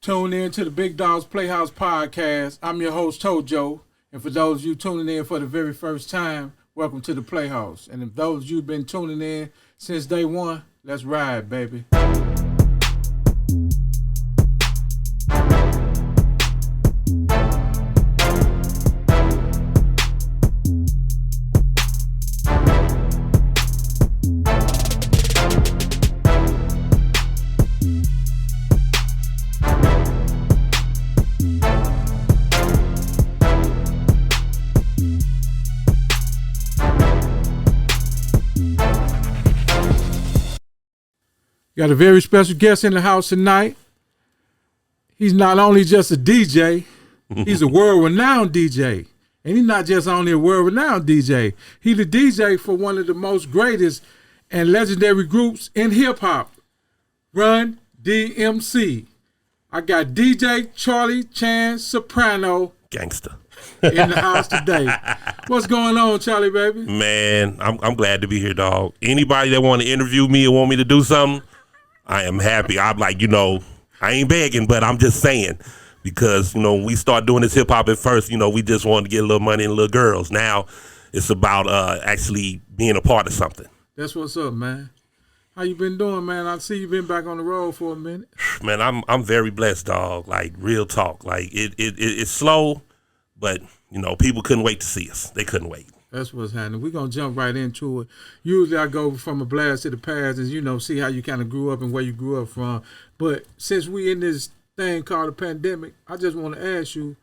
Tune in to the Big Dogs Playhouse podcast. I'm your host, Tojo. And for those of you tuning in for the very first time, welcome to the Playhouse. And if those of you been tuning in since day one, let's ride, baby. Got a very special guest in the house tonight. He's not only just a DJ, he's a world-renowned DJ. And he's not just only a world-renowned DJ. He's the DJ for one of the most greatest and legendary groups in hip-hop, Run-DMC. I got DJ Charlie Chan, Soprano. Gangsta. In the house today. What's going on, Charlie, baby? Man, I'm glad to be here, dog. Anybody that want to interview me or want me to do something, I am happy. I'm like, I ain't begging, but I'm just saying, because, when we start doing this hip hop at first, we just wanted to get a little money and little girls. Now it's about actually being a part of something. That's what's up, man. How you been doing, man? I see you been back on the road for a minute. Man, I'm very blessed, dog. Like, real talk. Like, it's slow, but, people couldn't wait to see us. They couldn't wait. That's what's happening. We're going to jump right into it. Usually I go from a blast to the past and, see how you kind of grew up and where you grew up from. But since we in this thing called a pandemic, I just want to ask you,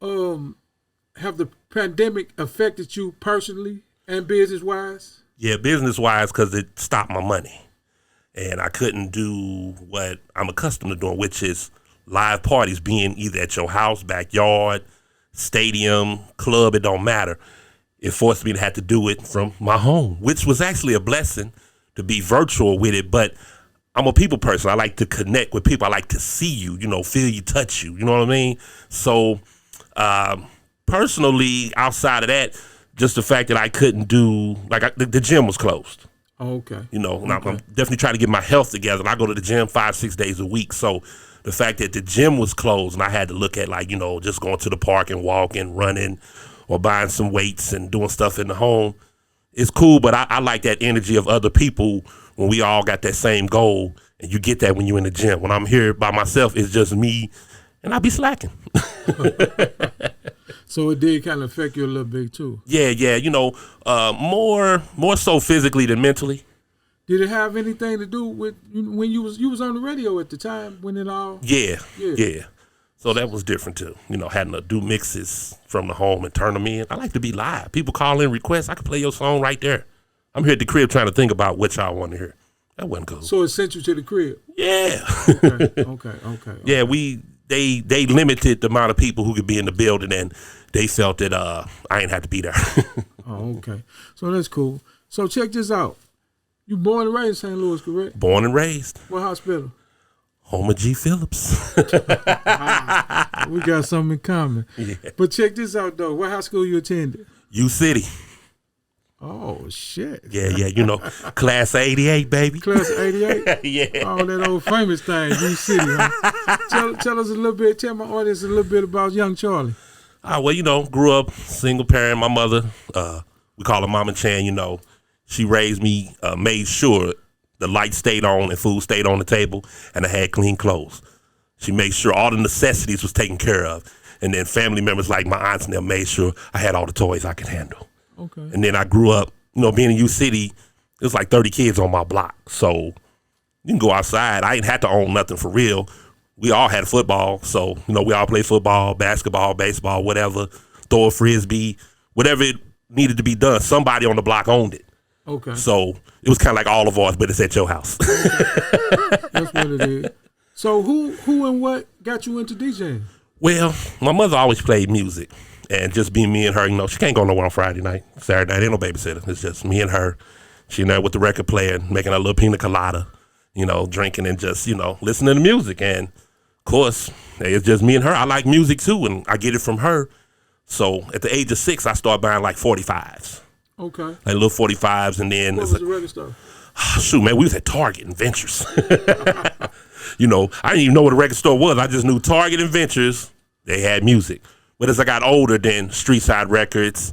have the pandemic affected you personally and business-wise? Yeah, business-wise, because it stopped my money. And I couldn't do what I'm accustomed to doing, which is live parties, being either at your house, backyard, stadium, club, it don't matter. It forced me to have to do it from my home, which was actually a blessing to be virtual with it. But I'm a people person. I like to connect with people. I like to see you, feel you, touch you. You know what I mean? So personally, outside of that, just the fact that I couldn't do, the gym was closed. Oh, okay. And I'm definitely trying to get my health together. And I go to the gym 5-6 days a week. So the fact that the gym was closed and I had to look at just going to the park and walking, running, or buying some weights and doing stuff in the home, it's cool. But I like that energy of other people when we all got that same goal, and you get that when you're in the gym. When I'm here by myself, it's just me, and I be slacking. So it did kind of affect you a little bit too. Yeah. More so physically than mentally. Did it have anything to do with when you was on the radio at the time when it all? Yeah. So that was different too. Having to do mixes from the home and turn them in. I like to be live. People call in requests. I can play your song right there. I'm here at the crib trying to think about what y'all want to hear. That wasn't cool. So it sent you to the crib? Yeah. Okay. Yeah, they limited the amount of people who could be in the building, and they felt that I ain't have to be there. Oh, okay. So that's cool. So check this out. You born and raised in St. Louis, correct? Born and raised. What hospital? Home of G. Phillips. We got something in common. Yeah. But check this out, though. What high school you attended? U City. Oh, shit. Yeah, class of 88, baby. Class of 88? Yeah. Oh, that old famous thing, U City, huh? Tell us a little bit, tell my audience a little bit about young Charlie. Grew up single parent. My mother, we call her Mama Chan, she raised me, made sure the lights stayed on and food stayed on the table, and I had clean clothes. She made sure all the necessities was taken care of. And then family members like my aunts and them made sure I had all the toys I could handle. Okay. And then I grew up, being in U City, it was like 30 kids on my block. So you can go outside. I ain't had to own nothing for real. We all had football. So, we all played football, basketball, baseball, whatever, throw a frisbee, whatever it needed to be done. Somebody on the block owned it. Okay. So it was kind of like all of ours, but it's at your house. Okay. That's what it is. So who and what got you into DJing? Well, my mother always played music, and just being me and her, she can't go nowhere on Friday night, Saturday night, ain't no babysitter. It's just me and her. She in there with the record player, making a little pina colada, drinking and just, listening to music. And of course, it's just me and her. I like music too, and I get it from her. So at the age of 6, I started buying like 45s. Okay. Like little 45s, and then what was the record store? Shoot, man, we was at Target and Ventures. You know, I didn't even know what a record store was. I just knew Target and Ventures, they had music. But as I got older, then Streetside Records,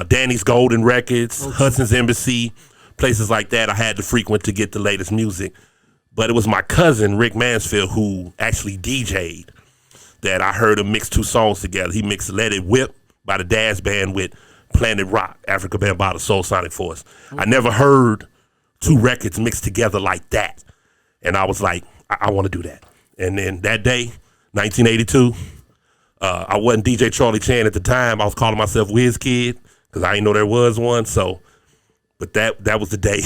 Danny's Golden Records, Hudson's Embassy, places like that I had to frequent to get the latest music. But it was my cousin, Rick Mansfield, who actually DJ'd that I heard him mix 2 songs together. He mixed Let It Whip by the Daz Band with Planet Rock, Africa Bambaataa Soul Sonic Force. I never heard 2 records mixed together like that. And I was like, I want to do that. And then that day, 1982, I wasn't DJ Charlie Chan at the time. I was calling myself Whiz Kid because I didn't know there was one. So, but that was the day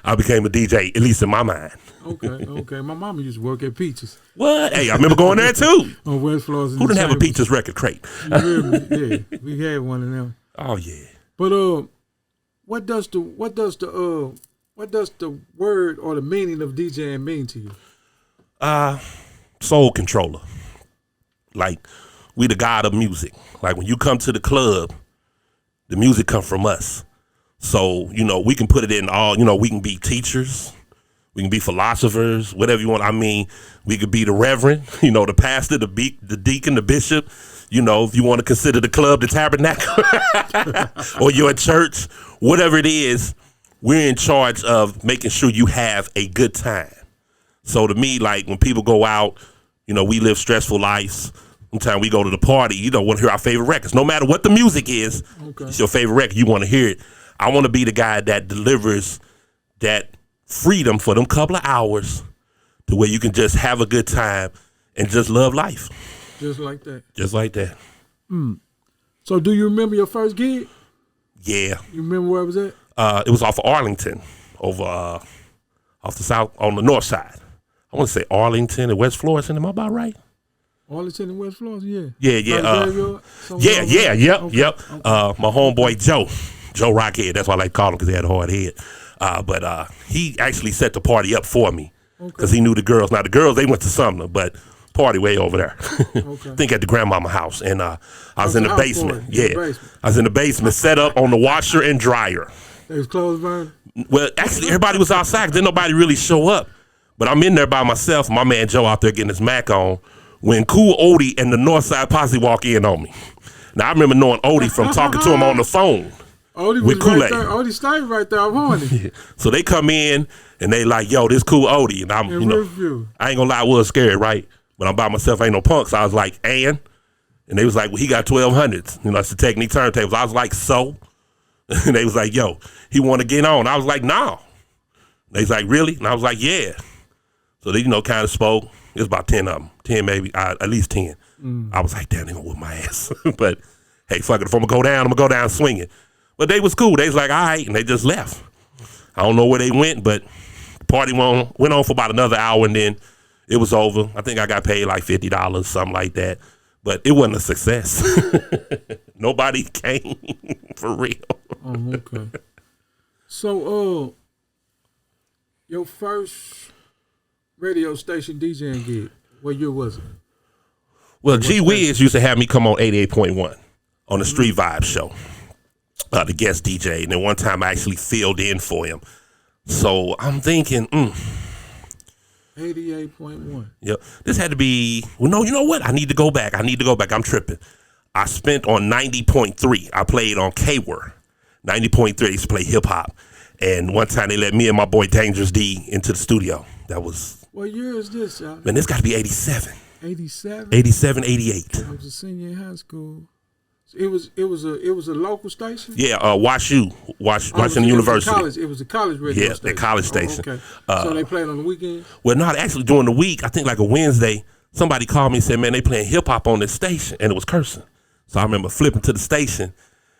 I became a DJ, at least in my mind. Okay. My mama used to work at Peaches. What? Hey, I remember going there too. On West Florida. Who didn't have a Peaches record crate? Yeah, we had one of them. Oh yeah. But what does the word or the meaning of DJing mean to you? Soul controller. Like, we the god of music. Like, when you come to the club, the music come from us. So, you know, we can put it in all, you know, we can be teachers, we can be philosophers, whatever you want. I mean, we could be the reverend, you know, the pastor, the deacon, the bishop. You know, if you want to consider the club the tabernacle or you're at church, whatever it is, we're in charge of making sure you have a good time. So to me, like, when people go out, you know, we live stressful lives. Sometimes we go to the party, you don't want to hear our favorite records. No matter what the music is, it's your favorite record, you want to hear it. I want to be the guy that delivers that freedom for them couple of hours to where you can just have a good time and just love life. Just like that. Just like that. So do you remember your first gig? Yeah. You remember where it was at? It was off of Arlington, over off the south, on the north side. I want to say Arlington and West Florissant. Am I about right? Arlington and West Florissant, yeah. Yep. My homeboy Joe Rockhead. That's why I like to call him, because he had a hard head. But he actually set the party up for me because he knew the girls. Now the girls, they went to Sumner, but party way over there. I think at the grandmama house, and I was in the basement. I was in the basement, set up on the washer and dryer. It was clothes burning? Well, actually, everybody was outside. Didn't nobody really show up. But I'm in there by myself. My man Joe out there getting his Mac on when Cool Odie and the Northside Posse walk in on me. Now, I remember knowing Odie from talking to him on the phone. Odie was right there. Odie stayed right there. I'm on it. So they come in and they like, yo, this Cool Odie. And I'm, you know, I ain't gonna lie, I was scared, right? But I'm by myself, ain't no punks. I was like, and they was like, well, he got 1200s. You know, that's the Technique turntables. I was like, so? And they was like, yo, he want to get on. I was like, no. They was like, really? And I was like, yeah. So they, you know, kind of spoke. It was about 10 of them. 10 maybe, at least 10. I was like, damn, they gonna whip my ass. But hey, fuck it. If I'm gonna go down swinging. But they was cool. They was like, all right, and they just left. I don't know where they went, but the party went on for about another hour, and then it was over. I think I got paid like $50, something like that. But it wasn't a success. Nobody came for real. Oh, okay. So, your first radio station DJing gig, what year was it? Well, G Wiz used to have me come on 88.1 on the Street Vibe show, the guest DJ. And then one time I actually filled in for him. So I'm thinking, 88.1. Yep. This had to be, well, no, you know what? I need to go back. I'm tripping. I spent on 90.3. I played on K-Word. 90.3, I used to play hip hop. And one time they let me and my boy Dangerous D into the studio. That was. What year is this, y'all? Man, this got to be 87. 87? 87, 88. I was a senior in high school. It was a local station? Yeah, Washington University. It was a college radio station. Yeah, the college station. Okay. So they played on the weekend? Well, not actually during the week. I think like a Wednesday, somebody called me and said, man, they playing hip hop on this station, and it was cursing. So I remember flipping to the station,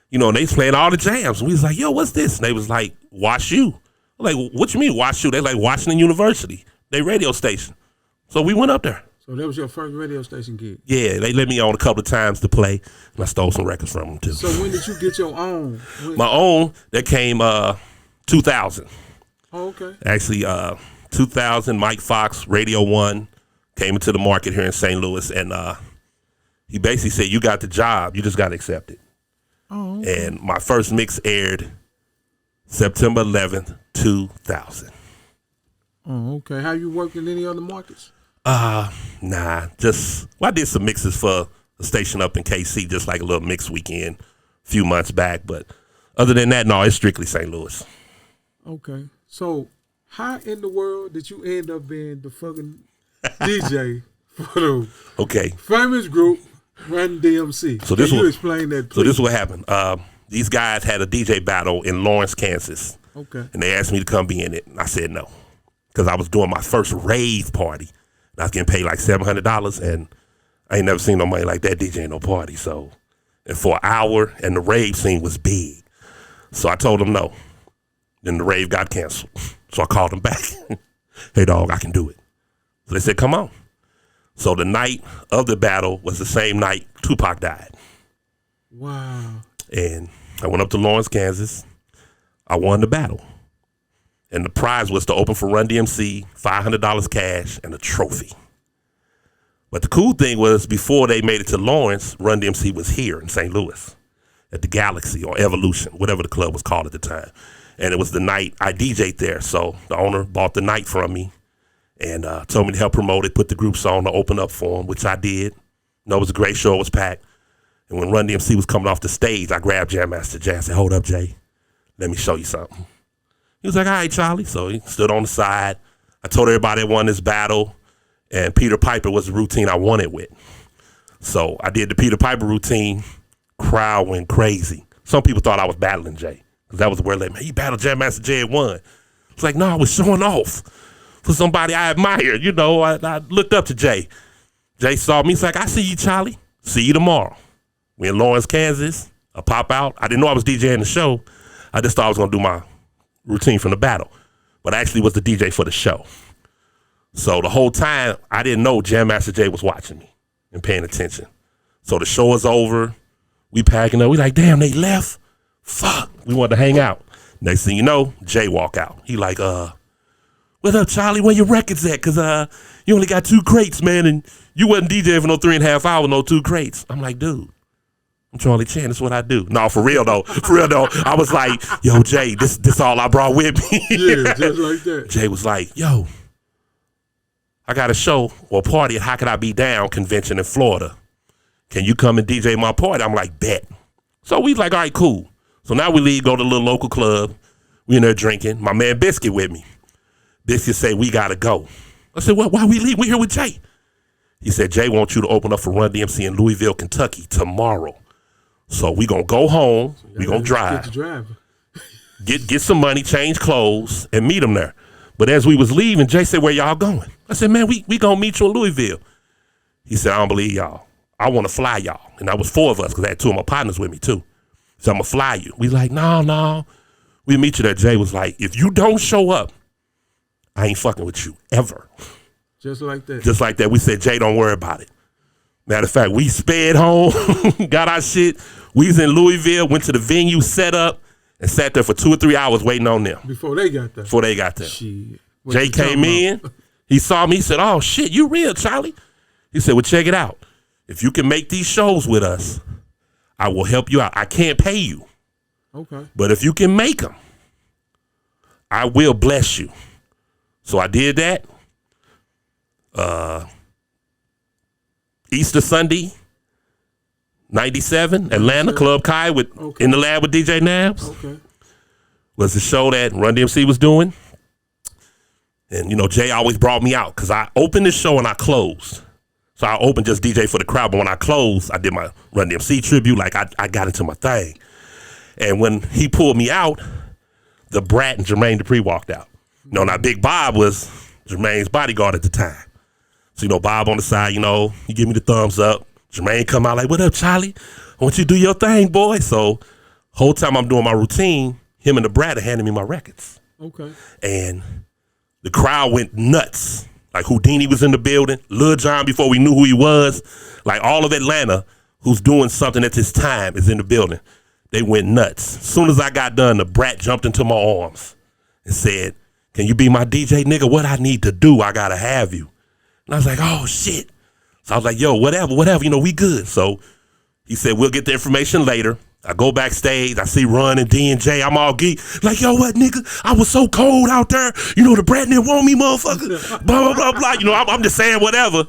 you know, and they was playing all the jams. And we was like, yo, what's this? And they was like, Wash U. I'm like, what you mean Wash U? They like Washington University, they radio station. So we went up there. So that was your first radio station gig? Yeah, they let me on a couple of times to play, and I stole some records from them too. So when did you get your own? My own, that came 2000. Oh, okay. Actually, 2000, Mike Fox, Radio 1, came into the market here in St. Louis, and he basically said, you got the job, you just got to accept it. Oh, okay. And my first mix aired September 11th, 2000. Oh, okay. How you work in any other markets? Nah. I did some mixes for a station up in KC, just like a little mix weekend a few months back. But other than that, no, it's strictly St. Louis. Okay. So how in the world did you end up being the fucking DJ for the famous group Run-DMC? So Can you explain that, please? So this is what happened. These guys had a DJ battle in Lawrence, Kansas. Okay. And they asked me to come be in it. And I said no. Because I was doing my first rave party. And I was getting paid like $700. And I ain't never seen no money like that DJing no party. So, and for an hour, and the rave scene was big. So I told them no. Then the rave got canceled. So I called them back. Hey, dog, I can do it. So they said, come on. So the night of the battle was the same night Tupac died. Wow. And I went up to Lawrence, Kansas. I won the battle. And the prize was to open for Run-DMC, $500 cash, and a trophy. But the cool thing was, before they made it to Lawrence, Run-DMC was here in St. Louis at the Galaxy or Evolution, whatever the club was called at the time. And it was the night I DJ'd there. So the owner bought the night from me and told me to help promote it, put the groups on to open up for him, which I did. You know, it was a great show. It was packed. And when Run-DMC was coming off the stage, I grabbed Jam Master Jay. I said, hold up, Jay. Let me show you something. He was like, all right, Charlie. So he stood on the side. I told everybody I won this battle. And Peter Piper was the routine I won it with. So I did the Peter Piper routine. Crowd went crazy. Some people thought I was battling Jay. Because that was the word like, man, you battled Jam Master Jay and won. It's like, no, I was showing off for somebody I admired. You know, I looked up to Jay. Jay saw me. He's like, I see you, Charlie. See you tomorrow. We in Lawrence, Kansas. I pop out. I didn't know I was DJing the show. I just thought I was going to do my routine from the battle. But I actually was the DJ for the show. So the whole time, I didn't know Jam Master Jay was watching me and paying attention. So the show was over. We packing up. We like, damn, they left. Fuck. We wanted to hang out. Next thing you know, Jay walk out. He like, what up, Charlie? Where your records at? Because you only got 2 crates, man, and you wasn't DJing for no 3.5 hours, no 2 crates. I'm like, dude, I'm Charlie Chan. That's what I do. No, for real though. I was like, yo, Jay, this all I brought with me. Yeah, just like that. Jay was like, yo, I got a show or party at How Could I Be Down convention in Florida. Can you come and DJ my party? I'm like, bet. So we like, all right, cool. So now we leave, go to a little local club. We in there drinking. My man Biscuit with me. Biscuit say, we got to go. I said, well, why we leave? We here with Jay. He said, Jay wants you to open up for Run-DMC in Louisville, Kentucky tomorrow. So we going to go home. So we going to drive. Get some money, change clothes, and meet him there. But as we was leaving, Jay said, where y'all going? I said, man, we going to meet you in Louisville. He said, I don't believe y'all. I want to fly y'all. And that was 4 of us because I had 2 of my partners with me too. So I'm going to fly you. We like, no. We meet you there. Jay was like, if you don't show up, I ain't fucking with you ever. Just like that. Just like that. We said, Jay, don't worry about it. Matter of fact, we sped home, got our shit. We was in Louisville, went to the venue, set up, and sat there for 2 or 3 hours waiting on them. Before they got there. Shit. Jay came in. He saw me. He said, oh, shit, you real, Charlie? He said, well, check it out. If you can make these shows with us, I will help you out. I can't pay you. Okay. But if you can make them, I will bless you. So I did that. Easter Sunday, 97, Atlanta, Club Kai in the lab with DJ Nabs. Okay. Was the show that Run-DMC was doing. And, you know, Jay always brought me out because I opened the show and I closed. So I opened just DJ for the crowd, but when I closed, I did my Run-DMC tribute. Like, I got into my thing. And when he pulled me out, the Brat and Jermaine Dupri walked out. You know, now Big Bob was Jermaine's bodyguard at the time. So, you know, Bob on the side, you know, he give me the thumbs up. Jermaine come out like, what up, Charlie? I want you to do your thing, boy. So whole time I'm doing my routine, him and the Brat are handing me my records. Okay. And the crowd went nuts. Like Houdini was in the building, Lil Jon before we knew who he was. Like all of Atlanta who's doing something at this time is in the building. They went nuts. As soon as I got done, the Brat jumped into my arms and said, can you be my DJ, nigga? What I need to do, I gotta have you. And I was like, oh shit. So I was like, yo, whatever, you know, we good. So he said, we'll get the information later. I go backstage, I see Run and D and J. I'm all geek. Like, yo, what, nigga? I was so cold out there. You know, the brat didn't want me, motherfucker. Blah, blah, blah, blah. You know, I'm just saying whatever.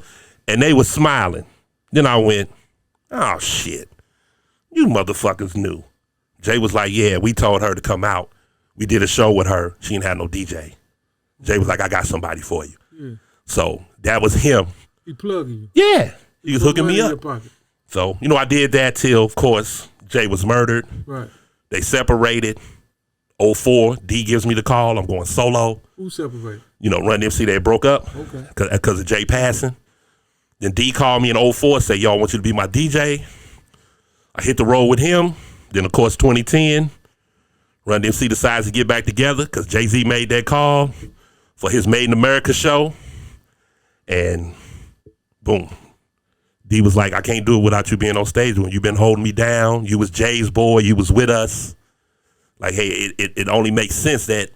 And they was smiling. Then I went, oh, shit. You motherfuckers knew. Jay was like, yeah, we told her to come out. We did a show with her. She didn't have no DJ. Jay was like, I got somebody for you. Yeah. So that was him. He plugging you. Yeah. He was hooking me up. So, you know, I did that till, of course, Jay was murdered. Right. They separated. 04, D gives me the call. I'm going solo. Who separated? You know, Run-DMC, they broke up. Okay. Because of Jay passing. Then D called me in 04, said, yo, I want you to be my DJ. I hit the road with him. Then, of course, 2010, Run-DMC decides to get back together because Jay-Z made that call for his Made in America show. And boom. D was like, I can't do it without you being on stage. When you've been holding me down, you was Jay's boy, you was with us. Like, hey, it only makes sense that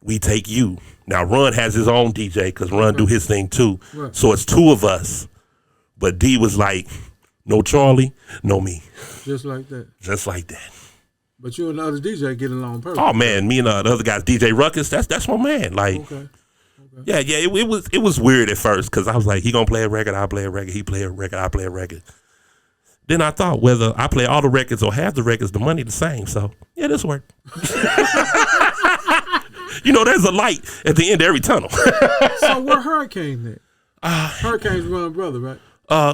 we take you. Now, Run has his own DJ because Run do his thing too. Right. So it's two of us. But D was like, no Charlie, no me. Just like that. Just like that. But you and the other DJ get along perfect. Oh, man, me and the other guys, DJ Ruckus, that's my man. Like, okay. Yeah, it was weird at first because I was like, he gonna play a record, I play a record, he play a record, I play a record. Then I thought whether I play all the records or half the records, the money the same. So yeah, this worked. You know, there's a light at the end of every tunnel. So where Hurricane at? Hurricane's Run brother, right?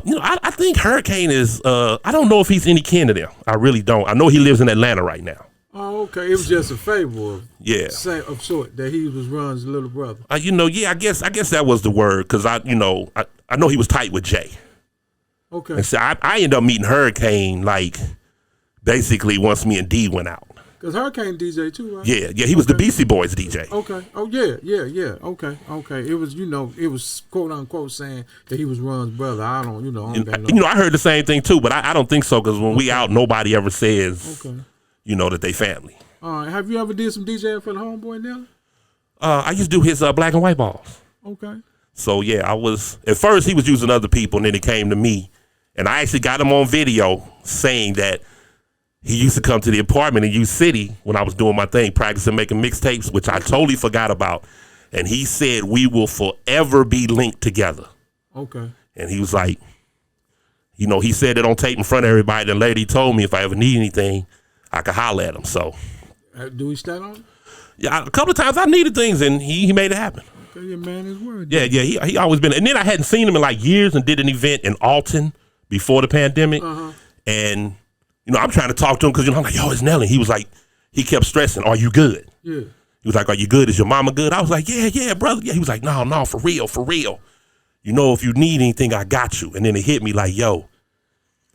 You know, I think Hurricane is. I don't know if he's any kin to them. I really don't. I know he lives in Atlanta right now. Oh, okay. It was just a favor of sort that he was Run's little brother. You know, yeah, I guess that was the word because I know he was tight with Jay. Okay. And so I ended up meeting Hurricane like basically once me and D went out. Because Hurricane DJ too, right? Yeah, he was the Beastie Boys DJ. Okay. Oh yeah. Okay. It was, it was quote unquote saying that he was Run's brother. I don't I heard the same thing too, but I don't think so because when we out, nobody ever says. Okay. You know that they family. All right. Have you ever did some DJing for the homeboy Nelly? I used to do his black and white balls. Okay. So yeah, I was at first he was using other people, and then it came to me, and I actually got him on video saying that he used to come to the apartment in U City when I was doing my thing, practicing making mixtapes, which I totally forgot about, and he said we will forever be linked together. Okay. And he was like, you know, he said it on tape in front of everybody. The lady told me if I ever need anything, I could holler at him. So, do we stand on it? Yeah, a couple of times I needed things, and he made it happen. Okay, your man is word. Yeah, he always been. And then I hadn't seen him in like years, and did an event in Alton before the pandemic. And you know, I'm trying to talk to him because I'm like, yo, it's Nelly. He was like, he kept stressing, "Are you good?" Yeah. He was like, "Are you good? Is your mama good?" I was like, "Yeah, brother." Yeah. He was like, "No, for real. You know, if you need anything, I got you." And then it hit me like, yo.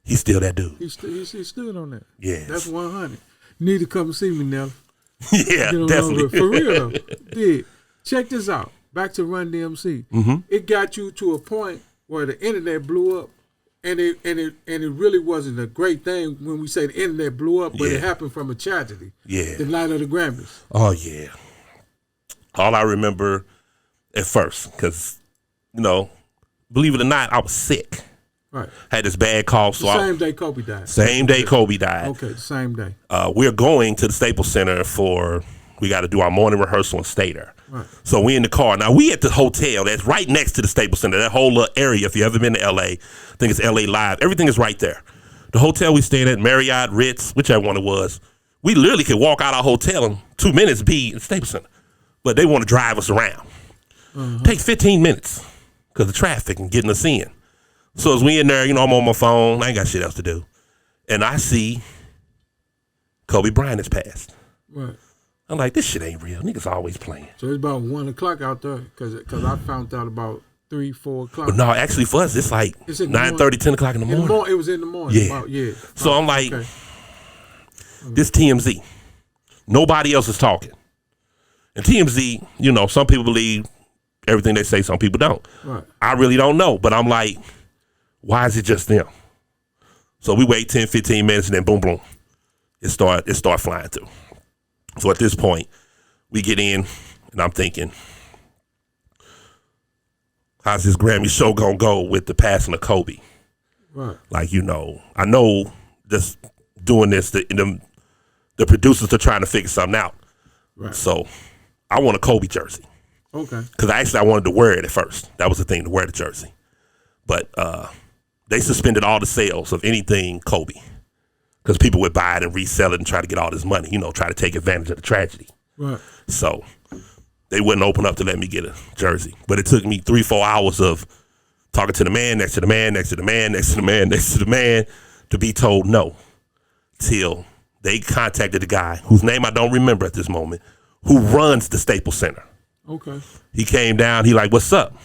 He's still that dude. He stood on that. Yeah. That's 100. You need to come and see me now. Yeah, definitely. For real though. Dude, check this out. Back to Run-DMC. Mm-hmm. It got you to a point where the internet blew up, and it really wasn't a great thing when we say the internet blew up, but it happened from a tragedy. Yeah. The night of the Grammys. Oh yeah. All I remember at first, because, you know, believe it or not, I was sick. Right. Had this bad cough. So same day Kobe died. Same day Kobe died. Okay, same day. We're going to the Staples Center we got to do our morning rehearsal and stay there. Right. So we in the car. Now we at the hotel that's right next to the Staples Center, that whole little area. If you ever been to LA, I think it's LA Live. Everything is right there. The hotel we stayed at, Marriott, Ritz, whichever one it was, we literally could walk out our hotel in 2 minutes, be at Staples Center. But they want to drive us around. Take 15 minutes because of traffic and getting us in. So as we in there, you know, I'm on my phone. I ain't got shit else to do. And I see Kobe Bryant has passed. Right. I'm like, this shit ain't real. Niggas always playing. So it's about 1 o'clock out there because I found out about 3, 4 o'clock. But no, actually for us, it's like 9:30, 10 o'clock in the morning. It was in the morning. Yeah. So I'm like, this TMZ. Nobody else is talking. And TMZ, you know, some people believe everything they say, some people don't. Right. I really don't know, but I'm like, why is it just them? So we wait 10, 15 minutes and then boom, boom. It start flying through. So at this point, we get in and I'm thinking, how's this Grammy show gonna go with the passing of Kobe? Right. Like, you know, I know this doing this. The producers are trying to figure something out. Right. So I want a Kobe jersey. Okay. Because I wanted to wear it at first. That was the thing, to wear the jersey. But they suspended all the sales of anything Kobe. Because people would buy it and resell it and try to get all this money, try to take advantage of the tragedy. Right. So they wouldn't open up to let me get a jersey. But it took me 3-4 hours of talking to the man, next to the man, next to the man, next to the man, next to the man, to be told no. Till they contacted the guy, whose name I don't remember at this moment, who runs the Staples Center. Okay. He came down, he like, what's up?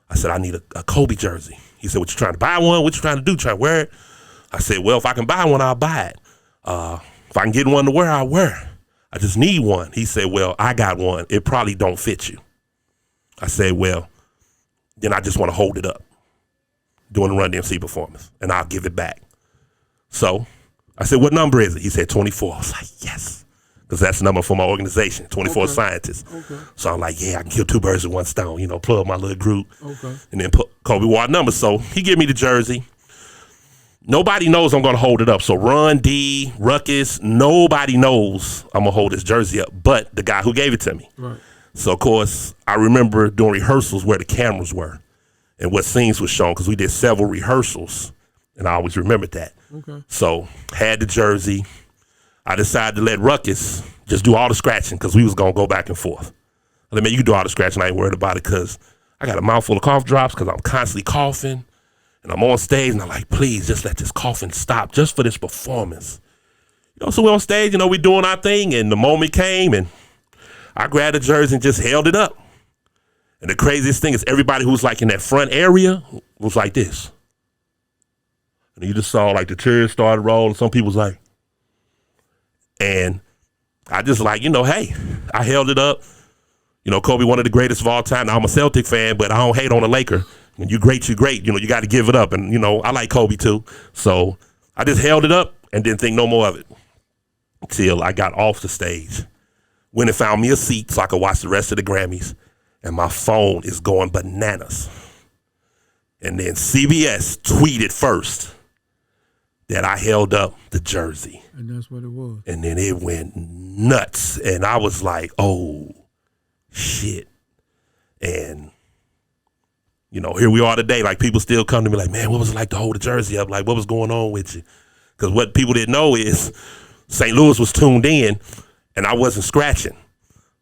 I said, I need a Kobe jersey. He said, what, you trying to buy one? What you trying to do? Try to wear it? I said, well, if I can buy one, I'll buy it. If I can get one to wear, I'll wear it. I just need one. He said, well, I got one. It probably don't fit you. I said, well, then I just want to hold it up during the Run-DMC performance, and I'll give it back. So I said, what number is it? He said 24. I was like, yes, because that's the number for my organization, 24 Scientists. Okay. So I'm like, yeah, I can kill two birds with one stone, plug my little group, and then put Kobe Ward number. So he gave me the jersey. Nobody knows I'm going to hold it up. So Run, D, Ruckus, nobody knows I'm going to hold this jersey up but the guy who gave it to me. Right. So, of course, I remember doing rehearsals where the cameras were and what scenes was shown, because we did several rehearsals, and I always remembered that. Okay. So had the jersey. I decided to let Ruckus just do all the scratching, because we was going to go back and forth. I said, man, you can do all the scratching. I ain't worried about it, because I got a mouthful of cough drops, because I'm constantly coughing. And I'm on stage, and I'm like, please, just let this coughing stop just for this performance. So we're on stage, we're doing our thing, and the moment came, and I grabbed the jersey and just held it up. And the craziest thing is everybody who's like in that front area was like this. And you just saw like the tears started rolling. Some people was like, and I just like, hey, I held it up. Kobe, one of the greatest of all time. Now, I'm a Celtic fan, but I don't hate on a Laker. When you're great, you're great. You got to give it up. And, I like Kobe too. So I just held it up and didn't think no more of it until I got off the stage. Went and found me a seat so I could watch the rest of the Grammys. And my phone is going bananas. And then CBS tweeted first that I held up the jersey. And that's what it was. And then it went nuts. And I was like, oh, shit. And here we are today. Like, people still come to me like, man, what was it like to hold the jersey up? Like, what was going on with you? Because what people didn't know is St. Louis was tuned in and I wasn't scratching.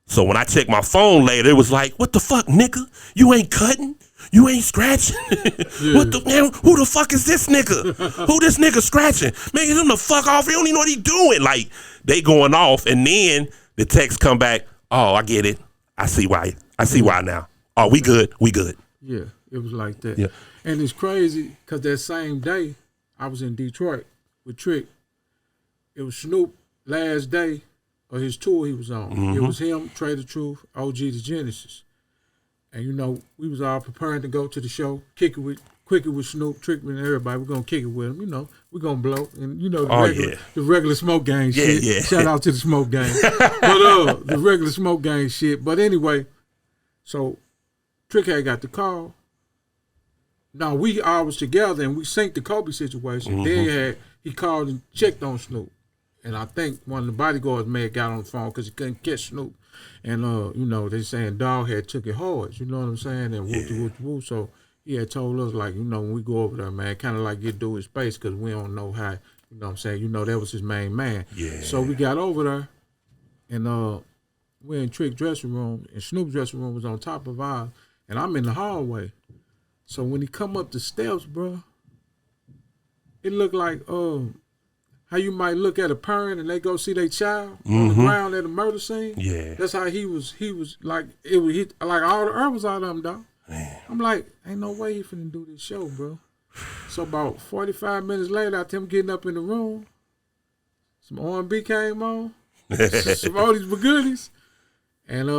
So when I checked my phone later, it was like, what the fuck, nigga? You ain't cutting? You ain't scratching? Yeah. What the, man, who the fuck is this nigga? Who this nigga scratching? Man, get him the fuck off. He don't even know what he doing. Like, they going off, and then the text come back, oh, I get it. I see why. I see why now. Oh, we good. We good. Yeah. It was like that. Yeah. And it's crazy because that same day, I was in Detroit with Trick. It was Snoop last day of his tour he was on. Mm-hmm. It was him, Trey the Truth, OG the Genesis. And, we was all preparing to go to the show, kick it with Snoop, Trick and everybody. We're going to kick it with him. We're going to blow. And, the regular Smoke Gang shit. Yeah. Shout out to the Smoke Gang. But the regular Smoke Gang shit. But anyway, so Trick had got the call. Now, we all was together, and we synced the Kobe situation. Mm-hmm. Then he called and checked on Snoop. And I think one of the bodyguards may have got on the phone because he couldn't catch Snoop. And, they saying Dog had took it hard, you know what I'm saying? And woo. So he had told us, like, when we go over there, man, kind of like get through his space because we don't know how, you know what I'm saying? That was his main man. Yeah. So we got over there, and we're in Trick's dressing room, and Snoop's dressing room was on top of ours, and I'm in the hallway. So when he come up the steps, bro, it looked like how you might look at a parent and they go see their child on the ground at a murder scene. Yeah, that's how he was like it was like all the earth was out of him, dog. Man. I'm like, ain't no way he finna do this show, bro. So about 45 minutes later, after him getting up in the room, some R&B came on, some oldies but goodies, and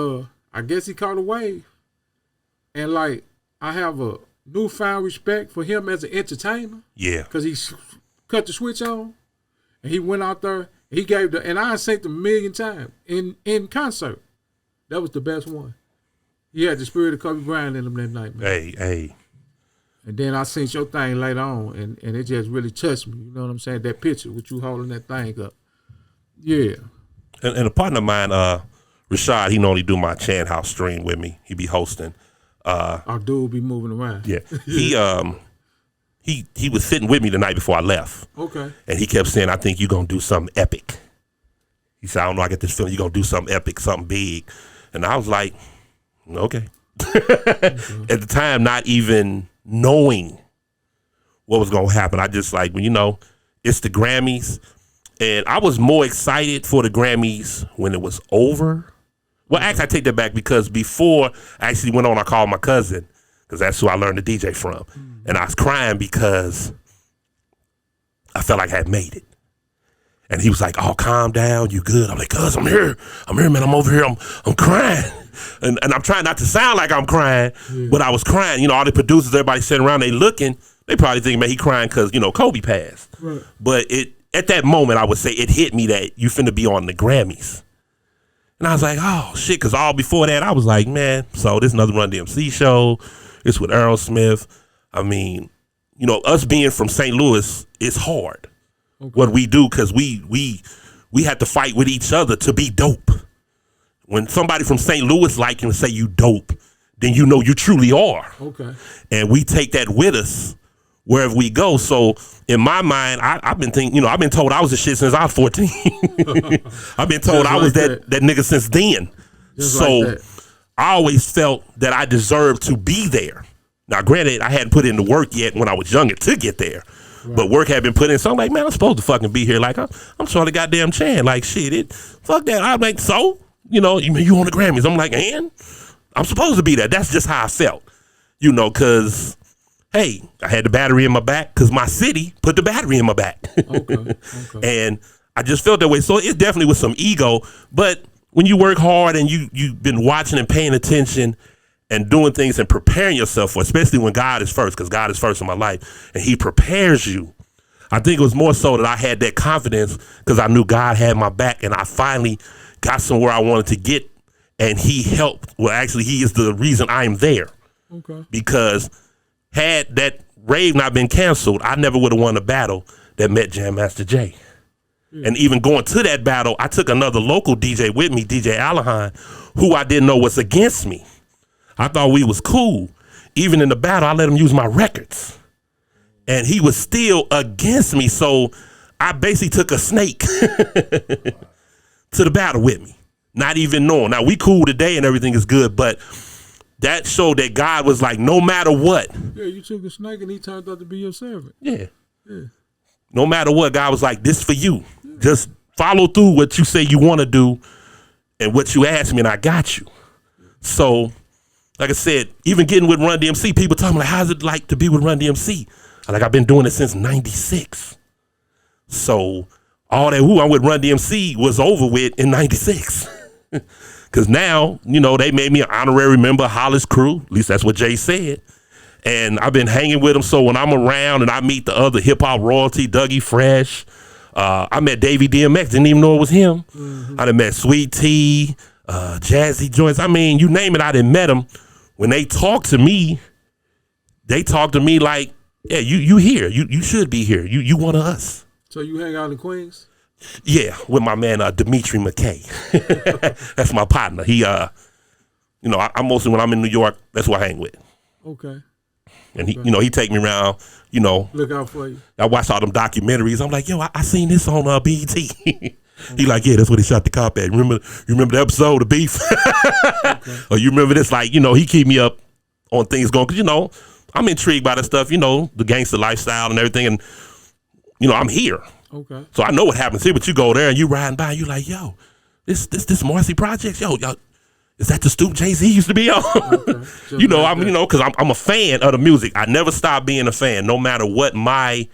I guess he caught a wave, and like I have a newfound respect for him as an entertainer. Yeah. Because he cut the switch on, and he went out there, he gave and I seen him 1,000,000 times in concert. That was the best one. He had the spirit of Kobe Bryant in him that night, man. Hey. And then I seen your thing later on, and it just really touched me. You know what I'm saying? That picture with you holding that thing up. Yeah. And a partner of mine, Rashad, he normally do my Chan House stream with me. He be hosting. Our dude be moving around. Yeah. He was sitting with me the night before I left. Okay. And he kept saying, I think you're going to do something epic. He said, I don't know, I get this feeling you're going to do something epic, something big. And I was like, okay. At the time, not even knowing what was going to happen. I just like, you know, it's the Grammys. And I was more excited for the Grammys when it was over. Well, actually, I take that back because before I actually went on, I called my cousin because that's who I learned to DJ from. And I was crying because I felt like I had made it. And he was like, oh, calm down. You good? I'm like, cuz, I'm here, man. I'm over here. I'm crying. And I'm trying not to sound like I'm crying, but I was crying. You know, all the producers, everybody sitting around, they looking. They probably think, man, he crying because, you know, Kobe passed. Right. But at that moment, I would say it hit me that you finna be on the Grammys. And I was like, oh, shit, because all before that, I was like, man, so this is another Run-DMC show. It's with Aerosmith. I mean, you know, us being from St. Louis, it's hard. Okay. What we do, because we had to fight with each other to be dope. When somebody from St. Louis like you and say you dope, then you know you truly are. Okay. And we take that with us wherever we go. So in my mind, I've been thinking, you know, I've been told I was the shit since I was 14. I've been told I was that nigga since then. Just so like I always felt that I deserved to be there. Now, granted, I hadn't put in the work yet when I was younger to get there. Right. But work had been put in. So I'm like, man, I'm supposed to fucking be here. Like, I'm Charlie goddamn Chan. Like, shit, fuck that. I'm like, so? You know, you on the Grammys. I'm like, and? I'm supposed to be there. That's just how I felt. You know, because, hey, I had the battery in my back because my city put the battery in my back. Okay. And I just felt that way. So it definitely was some ego. But when you work hard and you've been watching and paying attention and doing things and preparing yourself for, especially when God is first, because God is first in my life, and he prepares you. I think it was more so that I had that confidence because I knew God had my back, and I finally got somewhere I wanted to get, and he helped. Well, actually, he is the reason I am there. Okay. Because had that rave not been canceled, I never would have won a battle that met Jam Master Jay. Yeah. And even going to that battle, I took another local DJ with me, DJ Alahan, who I didn't know was against me. I thought we was cool. Even in the battle, I let him use my records. And he was still against me. So I basically took a snake to the battle with me, not even knowing. Now, we cool today and everything is good, but that showed that God was like, no matter what. Yeah, you took a snake and he turned out to be your servant. Yeah. No matter what, God was like, this for you. Yeah. Just follow through what you say you want to do and what you ask me, and I got you. So, like I said, even getting with Run-DMC, people tell me, like, how's it like to be with Run-DMC? Like, I've been doing it since 96. So all that, I'm with Run-DMC was over with in 96. Because now, you know, they made me an honorary member of Hollis Crew. At least that's what Jay said. And I've been hanging with them. So when I'm around and I meet the other hip-hop royalty, Dougie Fresh, I met Davey DMX, didn't even know it was him. Mm-hmm. I done met Sweet T, Jazzy Joints. I mean, you name it, I done met them. When they talk to me like, yeah, you here. You should be here. You one of us. So you hang out in Queens? Yeah, with my man Dimitri McKay. That's my partner. He you know, I mostly when I'm in New York, that's who I hang with. Okay. And he, you know, he take me around, you know. Look out for you. I watched all them documentaries. I'm like, yo, I seen this on BET. He like, yeah, that's where they shot the cop at. Remember the episode of Beef? Okay. Or you remember this? Like, you know, he keep me up on things going, because, you know, I'm intrigued by the stuff, you know, the gangster lifestyle and everything. And, you know, I'm here. Okay. So I know what happens here, but you go there and you riding by and you like, yo, this Marcy Projects, yo, is that the stoop Jay-Z used to be on? Okay. You know, like because I'm a fan of the music. I never stop being a fan, no matter what my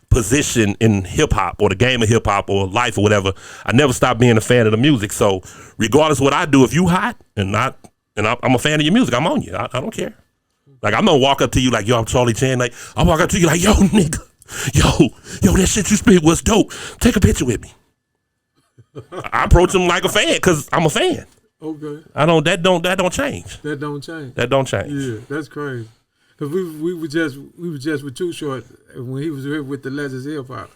position in hip hop or the game of hip hop or life or whatever. I never stop being a fan of the music. So regardless of what I do, if you hot and I'm a fan of your music, I'm on you. I don't care. Like, I'm gonna walk up to you like, yo, I'm Charlie Chan. Like, I'll walk up to you like, yo, nigga, yo, that shit you spit was dope. Take a picture with me. I approach him like a fan because I'm a fan. Okay. That don't change. That don't change. That don't change. Yeah, that's crazy. Cause we were just with Too Short when he was here with the Legendary HIP-HOP.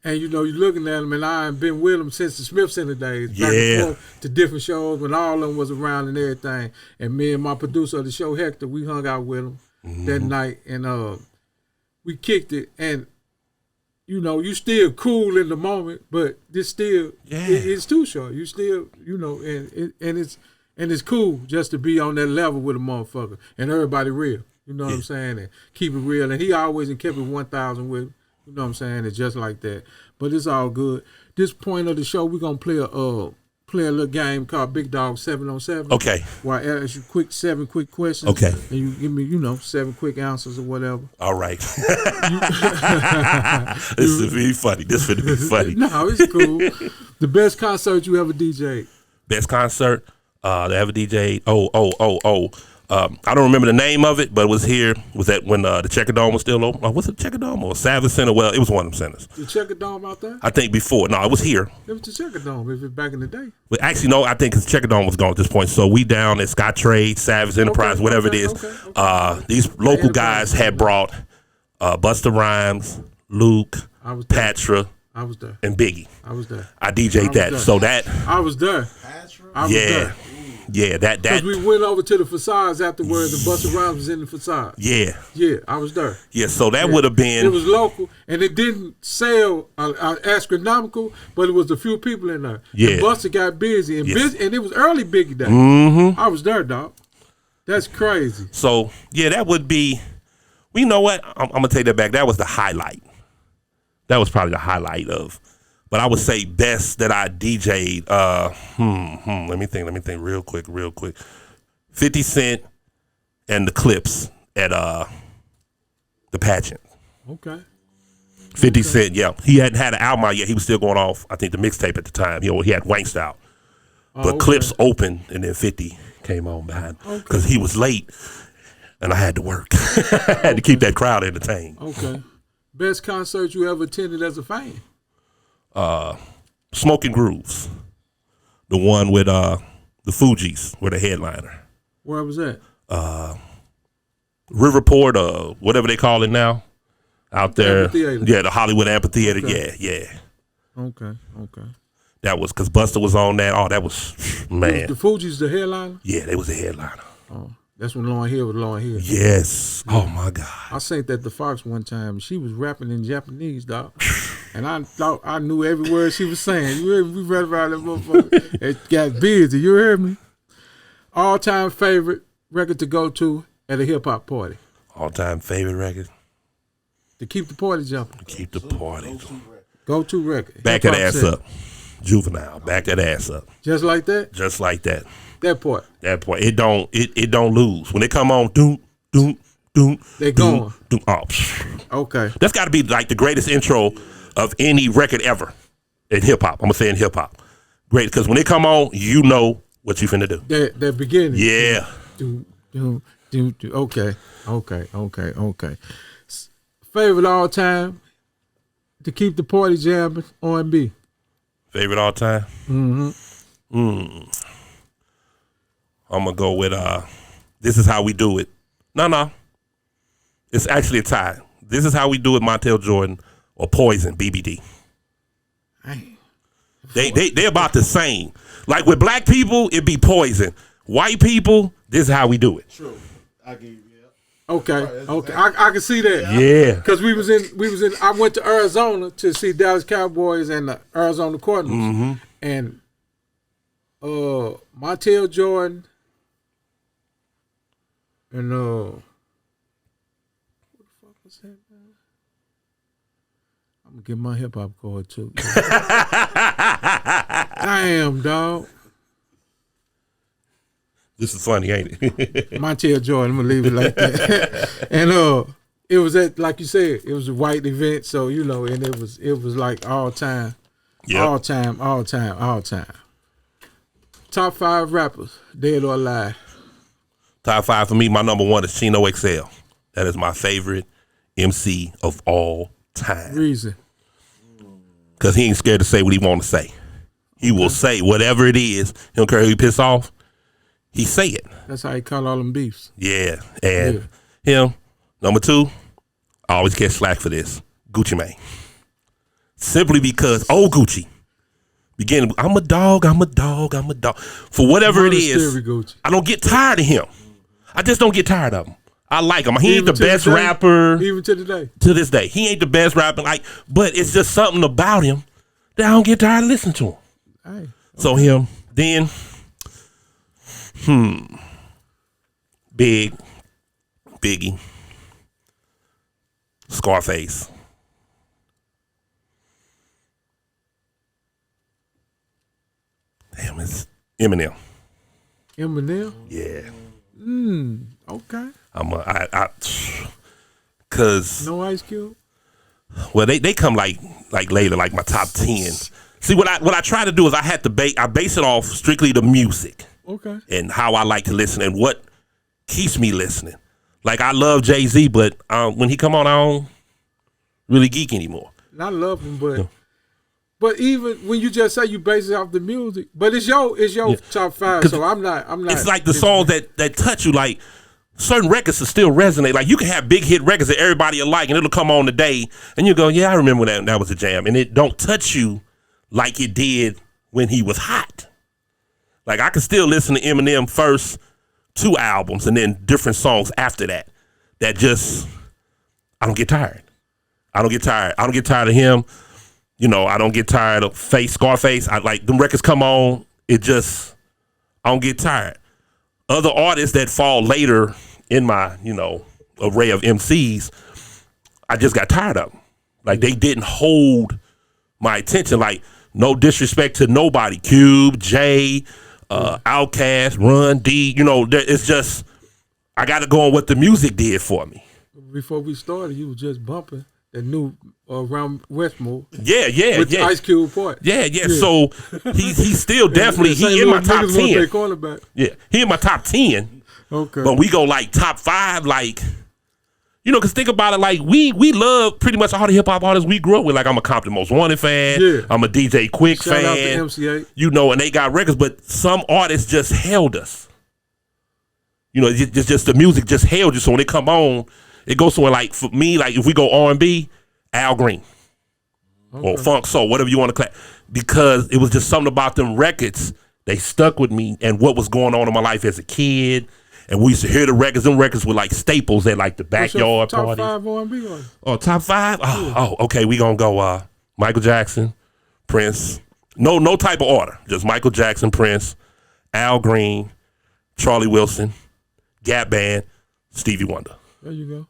And you looking at him, and I ain't been with him since the Smith Center days. Back and forth to different shows when all of them was around and everything. And me and my producer of the show, Hector, we hung out with him that night, and we kicked it. And you still cool in the moment, but this still it's Too Short. You still and it's cool just to be on that level with a motherfucker and everybody real. You know what I'm saying? And keep it real. And he always kept it 1,000 with him. You know what I'm saying? It's just like that. But it's all good. This point of the show, we're going to play a little game called Big Dog 7 on 7. Okay. Where I ask you 7 quick questions. Okay. And you give me, 7 quick answers or whatever. All right. This is really funny. This is be funny. No, it's cool. The best concert you ever DJ'd? Best concert that ever DJ'd? I don't remember the name of it, but it was here. Was that when the Checker Dome was still open? What's the Checker Dome or Savage Center? Well, it was one of them centers. The Checker Dome out there? I think before. No, it was here. It was the Checker Dome. It was back in the day. But actually, no, I think the Checker Dome was gone at this point. So we down at Scott Trade, Savage Enterprise, whatever it is. These local guys had brought Busta Rhymes, Luke, Patra, I was there. and Biggie. I was there. I DJ'd that. So that. I was there. I was there. Yeah, that. Because we went over to the facades afterwards. The Busta Rhymes was in the facade. Yeah. Yeah, I was there. Yeah, so that would have been. It was local, and it didn't sell astronomical, but it was a few people in there. Yeah. And Busta got busy, and and it was early Biggie day. I was there, dog. That's crazy. So, yeah, that would be. Well, you know what? I'm going to take that back. That was the highlight. That was probably the highlight of. But I would say best that I DJ'd. Let me think real quick. 50 Cent and the Clips at the pageant. Okay. 50 Cent, yeah. He hadn't had an album out yet. He was still going off, I think, the mixtape at the time. He had Gangsta out. But Clips opened, and then 50 came on behind. Because he was late, and I had to work. I had to keep that crowd entertained. Okay. Best concert you ever attended as a fan? Smoking Grooves, the one with the Fugees were the headliner. Where was that? Riverport, whatever they call it now, out there. Amphitheater. Yeah, the Hollywood Amphitheater. Okay. Yeah. Okay. That was because Busta was on that. Oh, that was man. The Fugees, the headliner. Yeah, they was the headliner. Oh, that's when Lauryn Hill was Lauryn Hill. Yes. Oh my God. I sang at the Fox one time. She was rapping in Japanese, dog. And I thought I knew every word she was saying. You heard me? We read around that motherfucker. It got busy. You heard me? All-time favorite record to go to at a hip-hop party. All-time favorite record? To keep the party jumping. To keep the party. Go-to record. Back that ass up. Juvenile. Back that ass up. Just like that? Just like that. That part. It don't lose. When they come on, doom. They going. Oh. Okay. That's got to be like the greatest intro of any record ever in hip hop. I'm gonna say in hip hop, great, because when they come on, you know what you finna do. That beginning. Yeah. Okay. Favorite all time to keep the party jamming, R&B. Favorite all time. I'm gonna go with This Is How We Do It. No, it's actually a tie. This Is How We Do It, Montel Jordan. Or Poison, BBD. They about the same. Like with black people, it'd be Poison. White people, this is how we do it. True. I give you. Okay. I can see that. Yeah. Because we was in. I went to Arizona to see Dallas Cowboys and the Arizona Cardinals, and Montel Jordan and what the fuck was that? I'm gonna get my hip hop card too. Damn, dog. This is funny, ain't it? Montel Jordan, I'm gonna leave it like that. And it was at, like you said, it was a white event, so and it was like all time. Yep. All time. Top 5 rappers, dead or alive. Top 5 for me, my number 1 is Chino XL. That is my favorite MC of all time. Reason. Because he ain't scared to say what he want to say. He will say whatever it is. He don't care who he piss off. He say it. That's how he caught all them beefs. Yeah. And him, Number 2, I always catch slack for this. Gucci Mane. Simply because old Gucci. Beginning, I'm a dog. For whatever it is, I don't get tired of him. I just don't get tired of him. I like him. He ain't the best rapper. Even to today. To this day. He ain't the best rapper. But it's just something about him that I don't get tired of listening to him. Hey, okay. So him. Then, Biggie. Scarface. Damn, it's Eminem. Eminem? Yeah. Okay. Cause no Ice Cube? Well, they come like later, like my top 10. See, what I try to do is I base it off strictly the music. Okay. And how I like to listen and what keeps me listening. Like, I love Jay-Z, but when he come on, I don't really geek anymore. I love him, but even when you just say you base it off the music, but it's your top 5, so I'm not. It's like the songs that touch you. Like, certain records will still resonate. Like, you can have big hit records that everybody will like, and it'll come on today, and you go, yeah, I remember that was a jam, and it don't touch you like it did when he was hot. Like, I can still listen to Eminem first 2 albums and then different songs after that. That just, I don't get tired. I don't get tired of him. You know, I don't get tired of Scarface. I like them records come on. I don't get tired. Other artists that fall later in my, array of MCs, I just got tired of them. Like, they didn't hold my attention. Like, no disrespect to nobody. Cube, Jay, Outkast, Run, D. It's just, I got to go on what the music did for me. Before we started, you were just bumping that new around Westmore. Yeah. With the Ice Cube part. Yeah. So he's still definitely he in my top 10. Yeah, he in my top 10. Okay. But we go like top 5, like, because think about it, like we love pretty much all the hip hop artists we grew up with. Like, I'm a Compton Most Wanted fan. Yeah. I'm a DJ Quick fan. Shout out to MCA. And they got records, but some artists just held us. Just the music just held you. So when they come on, it goes somewhere like, for me, like if we go R&B, Al Green. Okay. Or funk soul, whatever you want to clap. Because it was just something about them records. They stuck with me and what was going on in my life as a kid. And we used to hear the records. Them records were like staples at like the backyard parties. Top 5 R&B artists? Oh, top 5? Oh, okay. We gonna go Michael Jackson, Prince. No type of order. Just Michael Jackson, Prince, Al Green, Charlie Wilson, Gap Band, Stevie Wonder. There you go.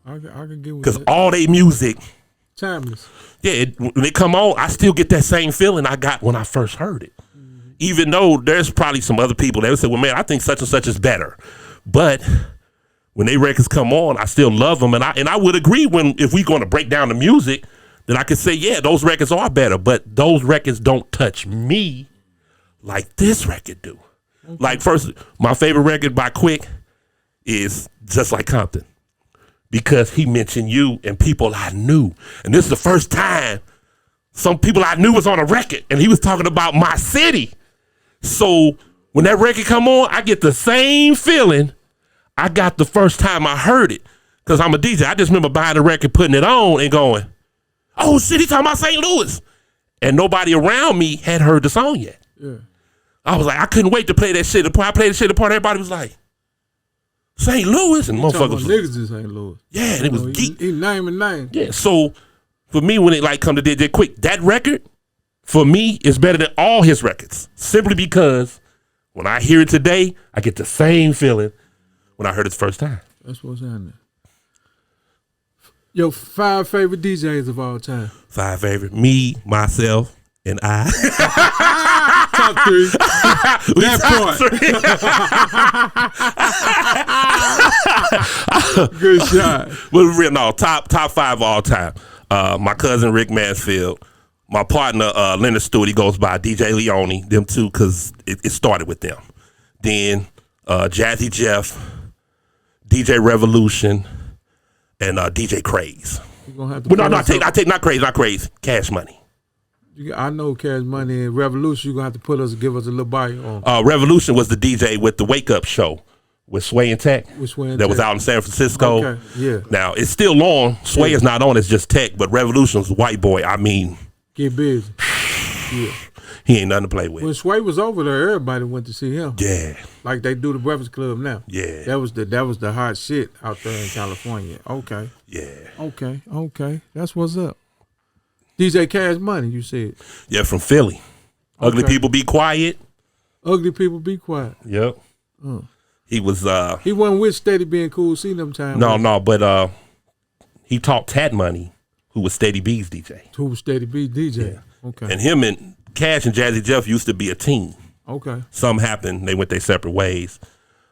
I can get with because all they music timeless. Yeah, when they come on, I still get that same feeling I got when I first heard it. Mm-hmm. Even though there's probably some other people that would say, well, man, I think such and such is better. But when they records come on, I still love them. And I would agree if we're going to break down the music, then I could say, yeah, those records are better. But those records don't touch me like this record do. Okay. Like, first, my favorite record by Quick is Just Like Compton. Because he mentioned you and people I knew. And this is the first time some people I knew was on a record. And he was talking about my city. So when that record come on, I get the same feeling I got the first time I heard it. Because I'm a DJ. I just remember buying the record, putting it on, and going, oh, shit, he talking about St. Louis. And nobody around me had heard the song yet. Yeah. I was like, I couldn't wait to play that shit. I played the shit apart. Everybody was like, St. Louis, and motherfuckers. Niggas in St. Louis. Yeah, and it was geek. He naming names. Yeah, so for me, when it like come to DJ Quick, that record for me is better than all his records. Simply because when I hear it today, I get the same feeling when I heard it the first time. That's what's happening. Your 5 favorite DJs of all time. 5 favorite. Me, myself, and I. Top 3. That part. Good shot. Well, no, top 5 all time. My cousin Rick Mansfield. My partner Leonard Stewart. He goes by DJ Leone. Them two, because it started with them. Then Jazzy Jeff, DJ Revolution, and DJ Craze. I take not Craze. Cash Money. I know Cash Money and Revolution. You're gonna have to give us a little bio on. Revolution was the DJ with the Wake Up Show with Sway and Tech. With Sway and that Tech. was out in San Francisco. Okay, yeah. Now it's still on. Sway is not on. It's just Tech. But Revolution's White Boy. I mean, get busy. Yeah. He ain't nothing to play with. When Sway was over there, everybody went to see him. Yeah. Like they do the Breakfast Club now. Yeah. That was the hot shit out there in California. Okay. Yeah. Okay. That's what's up. DJ Cash Money, you said. Yeah, from Philly. Ugly People Be Quiet. Ugly People Be Quiet. Yep. He was he wasn't with Steady Being Cool C them time. No, but he taught Tat Money, who was Steady B's DJ. Who was Steady B's DJ. Yeah. Okay. And him and Cash and Jazzy Jeff used to be a team. Okay. Something happened. They went their separate ways.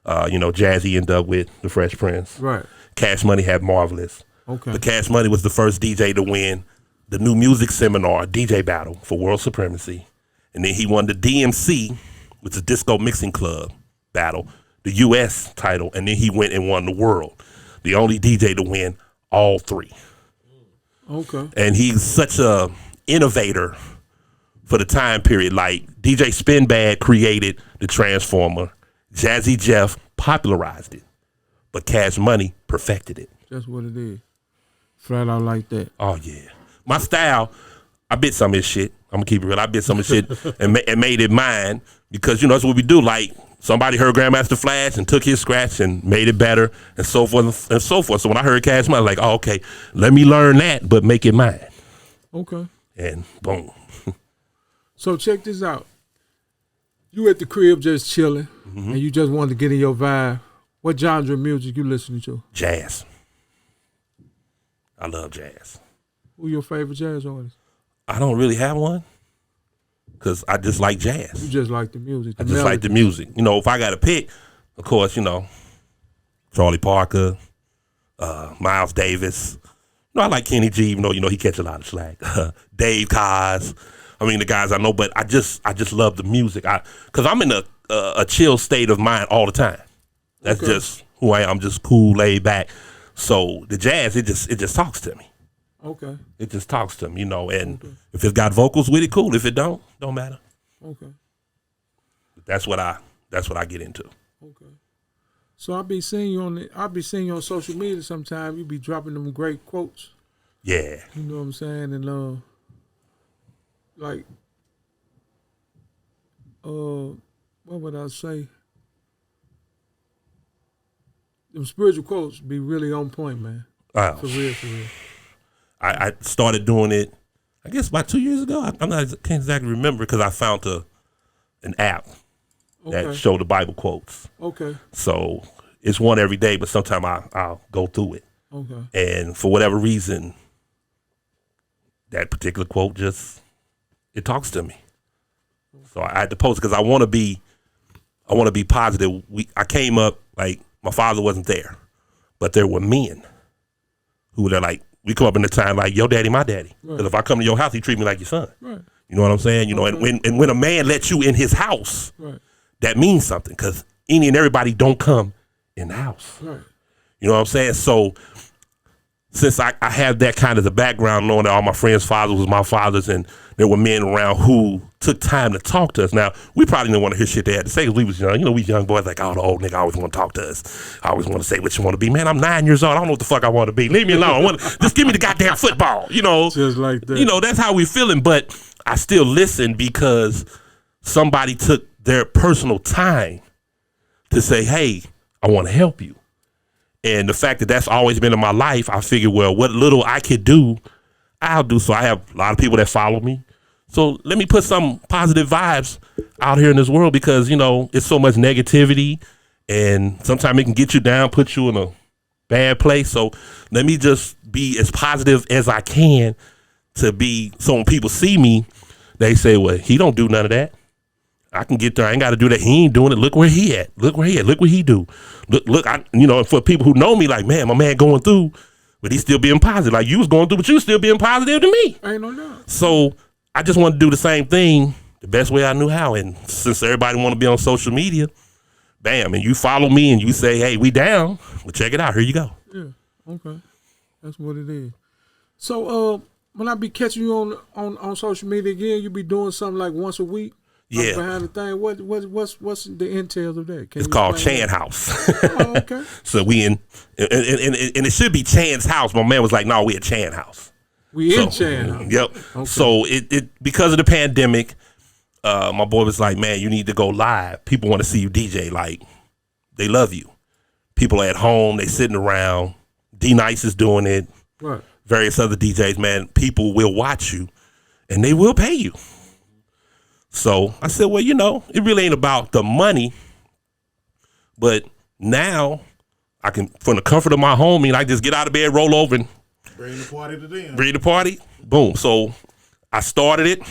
Jazzy ended up with the Fresh Prince. Right. Cash Money had Marvelous. Okay. But Cash Money was the first DJ to win the New Music Seminar DJ Battle for World Supremacy. And then he won the DMC, which is Disco Mixing Club Battle, the U.S. title. And then he went and won the world. The only DJ to win all three. Okay. And he's such a innovator for the time period. Like DJ Spinbad created the Transformer. Jazzy Jeff popularized it. But Cash Money perfected it. That's what it is. Flat out like that. Oh, yeah. My style, I bit some of his shit. I'm going to keep it real. I bit some of his shit and made it mine because, that's what we do. Like, somebody heard Grandmaster Flash and took his scratch and made it better and so forth and so forth. So when I heard Cash Money, I was like, oh, okay, let me learn that, but make it mine. Okay. And boom. So check this out. You at the crib just chilling, and you just wanted to get in your vibe. What genre of music you listening to? Jazz. I love jazz. Who your favorite jazz artist? I don't really have one because I just like jazz. You just like the music. I just like the music. If I got to pick, of course, Charlie Parker, Miles Davis. I like Kenny G, even though, he catch a lot of slack. Dave Kaz. I mean, the guys I know, but I just love the music. Because I'm in a chill state of mind all the time. That's just who I am. I'm just cool, laid back. So the jazz, it just talks to me. Okay. It just talks to me, and if it's got vocals with it, cool. If it don't matter. Okay. That's what I get into. Okay. So I'll be seeing you on social media sometime. You be dropping them great quotes. Yeah. You know what I'm saying? And what would I say? Them spiritual quotes be really on point, man. Wow. For real. I started doing it, I guess about 2 years ago. I can't exactly remember because I found an app that showed the Bible quotes. Okay. So it's one every day, but sometimes I'll go through it. Okay. And for whatever reason, that particular quote it talks to me. So I had to post it because I want to be positive. I came up, like, my father wasn't there, but there were men who were there, like, we come up in the time like, your daddy, my daddy. Because if I come to your house, he treat me like your son. Right. You know what I'm saying? And when a man lets you in his house, that means something because any and everybody don't come in the house. Right. You know what I'm saying? So since I have that kind of the background, knowing that all my friends' fathers was my fathers and there were men around who took time to talk to us. Now, we probably didn't want to hear shit they had to say because we was young. We young boys like, oh, the old nigga always want to talk to us. I always want to say what you want to be. Man, I'm 9 years old. I don't know what the fuck I want to be. Leave me alone. Just give me the goddamn football, Just like that. That's how we feeling. But I still listen because somebody took their personal time to say, hey, I want to help you. And the fact that that's always been in my life, I figured, well, what little I could do, I'll do. So I have a lot of people that follow me. So let me put some positive vibes out here in this world because, it's so much negativity and sometimes it can get you down, put you in a bad place. So let me just be as positive as I can to be, so when people see me, they say, well, he don't do none of that. I can get there. I ain't got to do that. He ain't doing it. Look where he at. Look what he do. Look, for people who know me, like, man, my man going through, but he's still being positive. Like you was going through, but you still being positive to me. Ain't no doubt. So I just want to do the same thing the best way I knew how. And since everybody want to be on social media, bam, and you follow me and you say, hey, we down. Well, check it out. Here you go. Yeah. Okay. That's what it is. So when I be catching you on social media again, you be doing something like once a week? Yeah. Behind the thing, what's the entails of that? It's called Chan House. Oh, okay. So we in, and it should be Chan's house. My man was like, "No, we at Chan House." We in Chan House. Yep. Okay. So it because of the pandemic, my boy was like, "Man, you need to go live. People want to see you DJ. Like, they love you. People are at home. They sitting around. D Nice is doing it. Right. Various other DJs. Man, people will watch you, and they will pay you." So I said, well, it really ain't about the money, but now I can, from the comfort of my home, I just get out of bed, roll over, and bring the party to them. Bring the party. Boom. So I started it,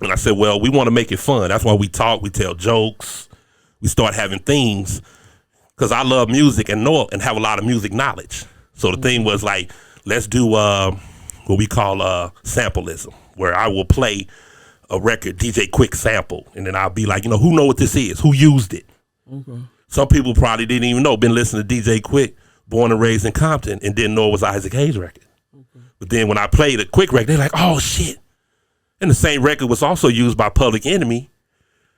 and I said, well, we want to make it fun. That's why we talk, we tell jokes, we start having things, because I love music and know and have a lot of music knowledge. So the thing was like, let's do what we call sampleism, where I will play a record, DJ Quick sample, and then I'll be like, who know what this is? Who used it? Okay. Some people probably didn't even know, been listening to DJ Quick, born and raised in Compton, and didn't know it was Isaac Hayes' record. Okay. But then when I played a Quick record, they're like, oh, shit. And the same record was also used by Public Enemy,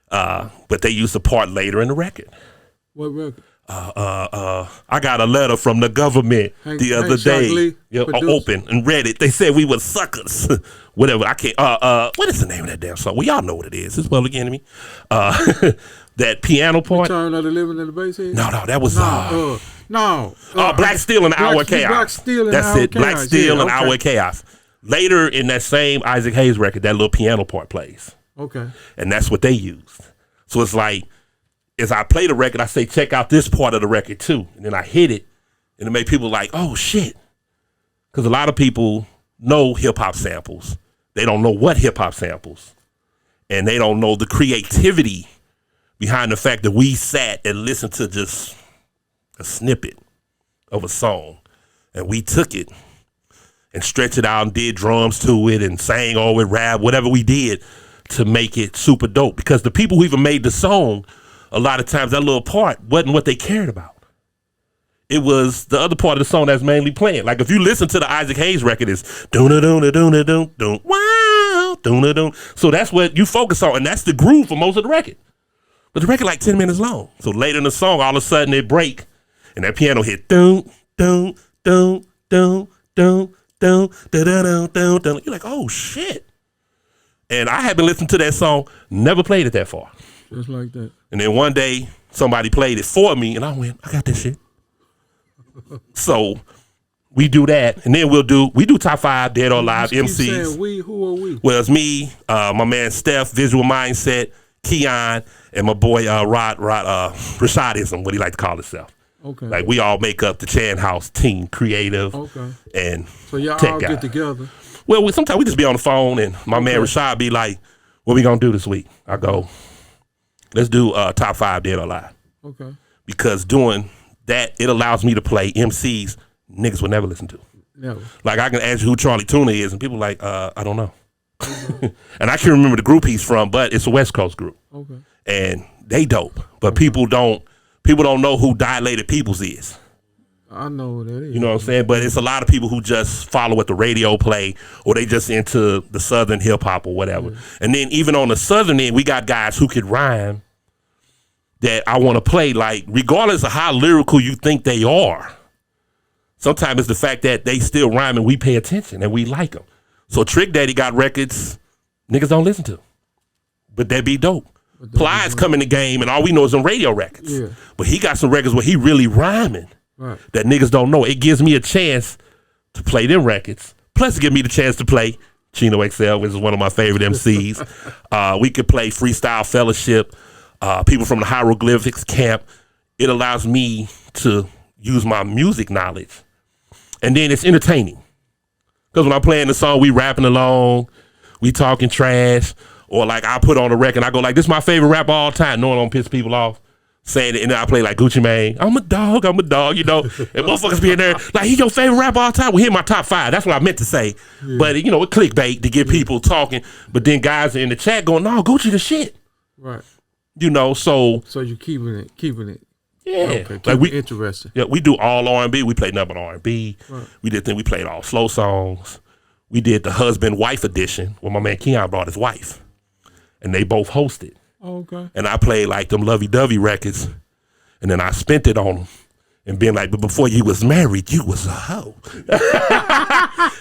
but they used the part later in the record. What record? I got a letter from the government the other day. Open and read it. They said we were suckers. Whatever. I can't. What is the name of that damn song? Well, y'all know what it is. It's Public Enemy. That piano part. Return of the Living in the Basshead? No, that was Black Steel and Hour of Chaos. Black Steel and That's Hour it. Chaos. Black Steel and okay. Hour of Chaos. Later in that same Isaac Hayes record, that little piano part plays. Okay. And that's what they used. So it's like, as I play the record, I say, check out this part of the record too. And then I hit it, and it made people like, oh, shit. Because a lot of people know hip-hop samples. They don't know what hip-hop samples. And they don't know the creativity behind the fact that we sat and listened to just a snippet of a song. And we took it and stretched it out and did drums to it and sang all with rap, whatever we did to make it super dope. Because the people who even made the song, a lot of times that little part wasn't what they cared about. It was the other part of the song that's mainly playing. Like if you listen to the Isaac Hayes record, it's doon-a-doon-a-doon-a-doon-a-doon, wow, doon-a-doon. So that's what you focus on, and that's the groove for most of the record. But the record like 10 minutes long. So later in the song, all of a sudden it break, and that piano hit doon, doon, doon, doon, doon, doon, doon, doon, doon. You're like, oh shit. And I had been listening to that song, never played it that far. Just like that. And then one day, somebody played it for me, and I went, I got this shit. So we do that, and then we do top 5 Dead or Alive MCs. Saying we, who are we? Well, it's me, my man Steph, Visual Mindset, Keon, and my boy Rashadism, what he like to call himself. Okay. Like we all make up the Chan House team, creative. Okay. And so y'all tech all guy. get together. Well, sometimes we just be on the phone, and my man Rashad be like, what we gonna do this week? I go, let's do top 5 Dead or Alive. Okay. Because doing that, it allows me to play MCs niggas would never listen to. Never. Like I can ask you who Charlie Tuna is, and people like, I don't know. And I can't remember the group he's from, but it's a West Coast group. Okay. And they dope. But people don't know who Dilated Peoples is. I know who that is. You know what I'm saying? But it's a lot of people who just follow what the radio play, or they just into the Southern hip hop or whatever. Yeah. And then even on the Southern end, we got guys who could rhyme that I want to play, like, regardless of how lyrical you think they are. Sometimes it's the fact that they still rhyme and we pay attention and we like them. So Trick Daddy got records niggas don't listen to, but that be dope. Plies come in the game and all we know is on radio records. Yeah. But he got some records where he really rhyming that niggas don't know. It gives me a chance to play them records. Plus it gives me the chance to play Chino XL, which is one of my favorite MCs. We could play Freestyle Fellowship, people from the Hieroglyphics camp. It allows me to use my music knowledge. And then it's entertaining. Because when I'm playing the song, we rapping along, we talking trash, or like I put on a record and I go like, this is my favorite rapper all time, knowing I don't piss people off, saying it, and then I play like Gucci Mane, I'm a dog, you know, and motherfuckers be in there, like, he your favorite rapper all time? Well, here my top 5. That's what I meant to say. Yeah. But, you know, it clickbait to get people talking, but then guys are in the chat going, no, Gucci the shit. Right. You know, so you keeping it. Yeah, okay, like we interesting. Yeah, we do all R&B. We played nothing but R&B. Right. We played all slow songs. We did the husband-wife edition where my man Keon brought his wife, and they both hosted. Oh, okay. And I played like them lovey-dovey records, and then I spent it on them. And being like, but before you was married, you was a hoe.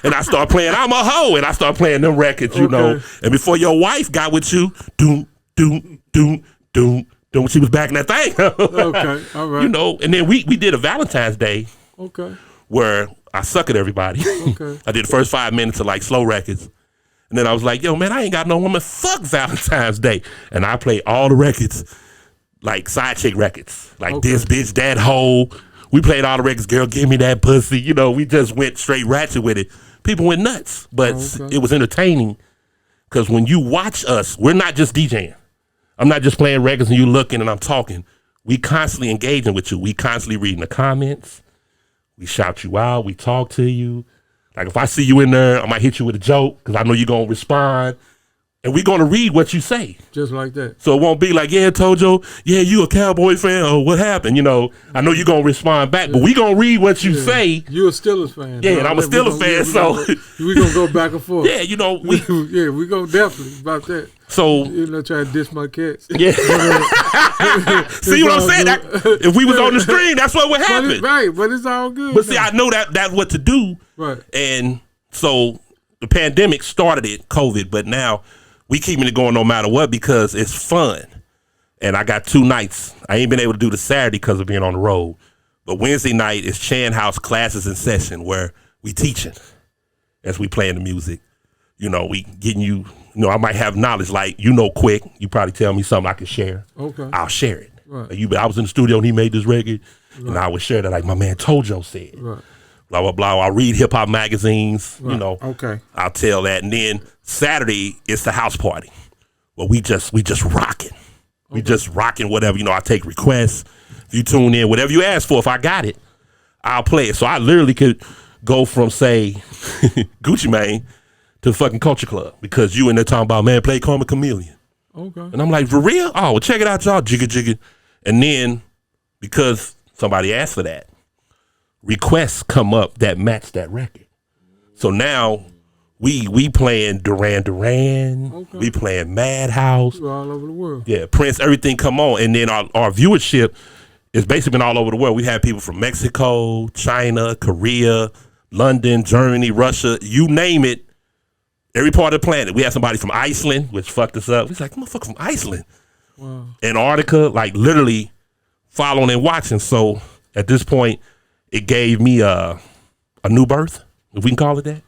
And I start playing, I'm a hoe. And I start playing them records, you know. And before your wife got with you, doom, doom, doom, doom, doom, she was back in that thing. Okay, all right. You know, and then we did a Valentine's Day. Okay. Where I suck at everybody. Okay. I did the first 5 minutes of like slow records. And then I was like, yo, man, I ain't got no woman. Fuck Valentine's Day. And I played all the records, like side chick records. Like this bitch, that hoe. We played all the records, girl, give me that pussy. You know, we just went straight ratchet with it. People went nuts, but it was entertaining because when you watch us, we're not just DJing. I'm not just playing records and you looking and I'm talking. We constantly engaging with you. We constantly reading the comments. We shout you out. We talk to you. Like if I see you in there, I might hit you with a joke because I know you're going to respond. And we're going to read what you say. Just like that. So it won't be like, yeah, Tojo, yeah, you a Cowboy fan, or what happened? You know, I know you're going to respond back, but we going to read what you say. You're a Steelers fan. Yeah, and I'm a Steelers fan, so. We're going to go back and forth. Yeah, you know. We're going to definitely about that. So. You know, try to diss my cats. Yeah. See what I'm saying? If we was on the screen, that's what would happen. Right, but it's all good. But see, I know that's what to do. Right. And so the pandemic started it, COVID, but now we keeping it going no matter what because it's fun. And I got 2 nights. I ain't been able to do the Saturday because of being on the road. But Wednesday night is Chan House classes in session where we teaching as we playing the music. You know, we getting you know, I might have knowledge like, you know, quick. You probably tell me something I can share. Okay. I'll share it. Right. Like I was in the studio and he made this record. Right. And I would share that like my man Tojo said. Right. Blah, blah, blah. I read hip-hop magazines, you know. Okay. I'll tell that. And then Saturday, it's the house party. Well, we just rocking. We just rocking whatever. You know, I take requests. If you tune in, whatever you ask for, if I got it, I'll play it. So I literally could go from, say, Gucci Mane to fucking Culture Club because you in there talking about, man, play Karma Chameleon. Okay. And I'm like, for real? Oh, well, check it out, y'all. Jigga, jigga. And then, because somebody asked for that, requests come up that match that record. So now we playing Duran Duran, we playing Madhouse. We're all over the world. Yeah, Prince, everything come on. And then our viewership is basically been all over the world. We have people from Mexico, China, Korea, London, Germany, Russia, you name it. Every part of the planet. We had somebody from Iceland, which fucked us up. He's like, motherfucker from Iceland. Wow. Antarctica, like literally following and watching. So at this point, it gave me a new birth, if we can call it that.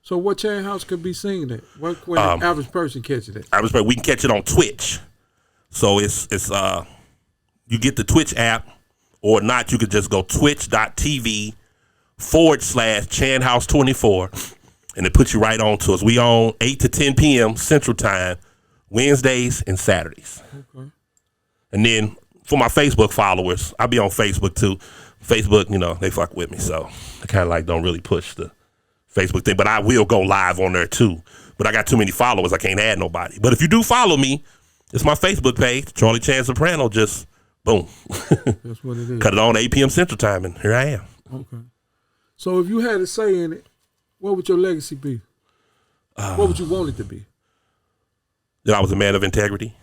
So what Chan House could be seen at? What the average person catch it at? Average person, we can catch it on Twitch. So it's you get the Twitch app, or not, you could just go twitch.tv/Chan House 24, and it puts you right on to us. We on 8 to 10 p.m. Central Time, Wednesdays and Saturdays. Okay. And then for my Facebook followers, I'll be on Facebook too. Facebook, you know, they fuck with me, so I kind of like don't really push the Facebook thing, but I will go live on there too. But I got too many followers, I can't add nobody. But if you do follow me, it's my Facebook page, Charlie Chan Soprano, just boom. That's what it is. Cut it on 8 p.m. Central Time, and here I am. Okay. So if you had a say in it, what would your legacy be? What would you want it to be? That I was a man of integrity.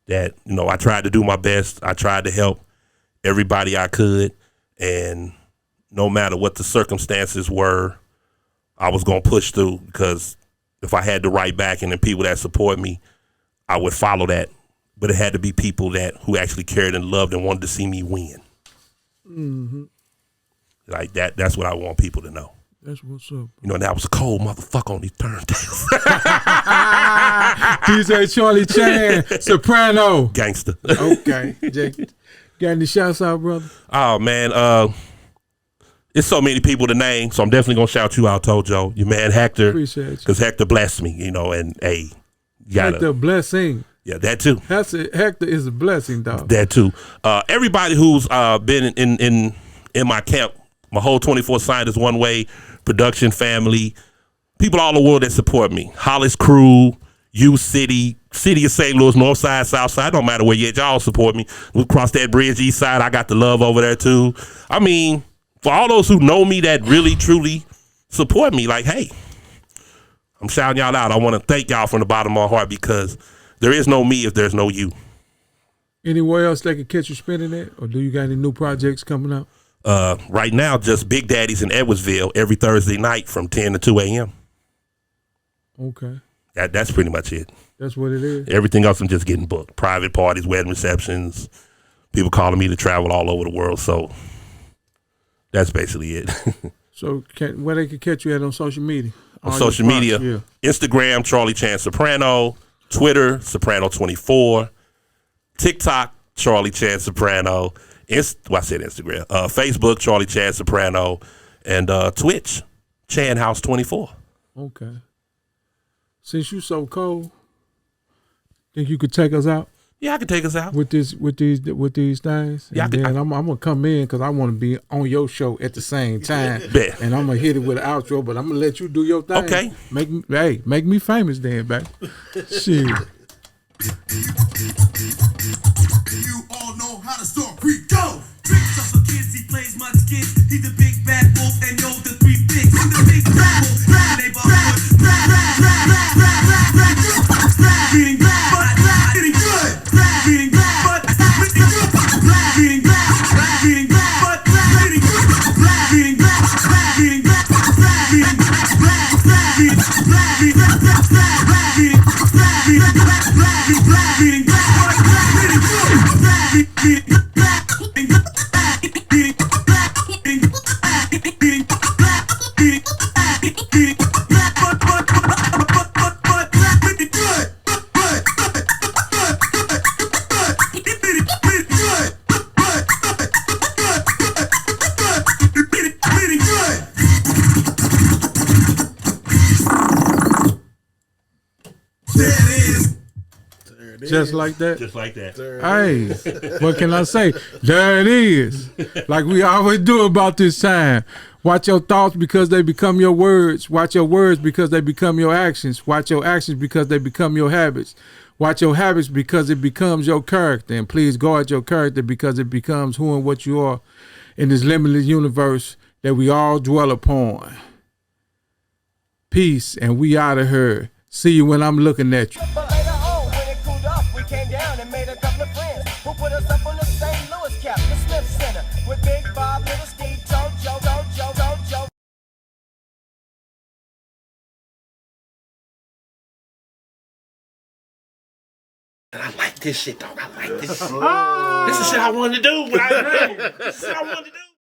That, you know, I tried to do my best. I tried to help everybody I could, and no matter what the circumstances were, I was going to push through, because if I had the right backing and people that support me, I would follow that. But it had to be people who actually cared and loved and wanted to see me win. Mm-hmm. Like that's what I want people to know. That's what's up. You know, and I was a cold motherfucker on these turntables. DJ Charlie Chan, Soprano. Gangsta. Okay. Jake, got any shouts out, brother? Oh, man. It's so many people to name, so I'm definitely going to shout you out, Tojo. Your man Hector. Appreciate you. Because Hector blessed me, you know, and hey, you gotta. Hector blessing. Yeah, that too. Hector is a blessing, dog. That too. Everybody who's been in my camp, my whole 24 Scientists One Way production family, people all over the world that support me. Hollis Crew, U City, City of St. Louis, North Side, South Side, don't matter where you're at, y'all support me. We cross that bridge, East Side, I got the love over there too. I mean, for all those who know me that really, truly support me, like, hey, I'm shouting y'all out. I want to thank y'all from the bottom of my heart because there is no me if there's no you. Anywhere else they can catch you spinning at? Or do you got any new projects coming up? Right now, just Big Daddy's in Edwardsville every Thursday night from 10 to 2 a.m. Okay. That's pretty much it. That's what it is? Everything else I'm just getting booked. Private parties, wedding receptions, people calling me to travel all over the world. So that's basically it. So where they can catch you at on social media? On social media, yeah. Instagram, Charlie Chan Soprano, Twitter, Soprano24, TikTok, Charlie Chan Soprano, I said Instagram, Facebook, Charlie Chan Soprano, and Twitch, Chan House 24. Okay. Since you so cold, think you could take us out? Yeah, I can take us out with these things. Yeah, and I'm gonna come in because I want to be on your show at the same time. Bet. And I'm gonna hit it with an outro, but I'm gonna let you do your thing. Okay. Make me famous then, baby. Shit. You all know how the story go. Tricks up for kids, he plays much kids. He's the big bad wolf and knows the 3 things. He's the big bad wolf, neighborhood. Beating butt, getting good. Beating butt, getting good. Beating butt, getting good. Beating butt, beating Just like that? Just like that. Hey, what can I say? There it is. Like we always do about this time. Watch your thoughts because they become your words. Watch your words because they become your actions. Watch your actions because they become your habits. Watch your habits because it becomes your character. And please guard your character because it becomes who and what you are in this limitless universe that we all dwell upon. Peace, and we out of here. See you when I'm looking at you. But later on, when it cooled off, we came down and made a couple of friends who put us up on the St. Louis cap, the Smith Center, with Big Bob, Little Steve, Tojo. I like this shit, dog. I like this. This is shit I wanted to do when I was young. This is shit I wanted to do.